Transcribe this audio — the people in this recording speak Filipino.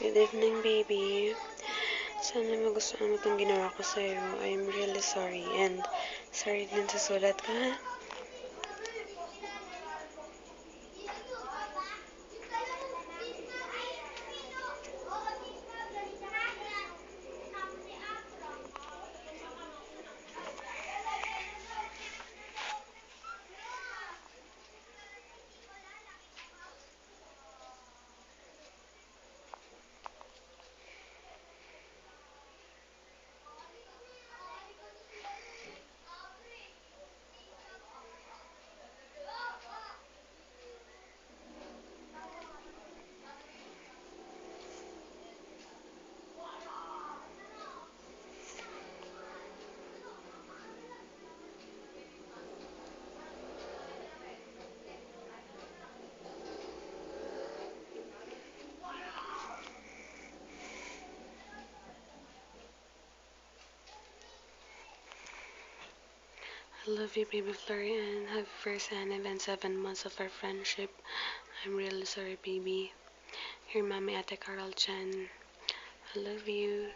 Good evening, baby. Sana magustuhan mo itong ginawa ko sa'yo. I'm really sorry. And sorry din sa sulat ko, ha? I love you, baby Florian. Happy first anniversary and 7 months of our friendship. I'm really sorry, baby. Your mommy, Ate Carol Chan. I love you.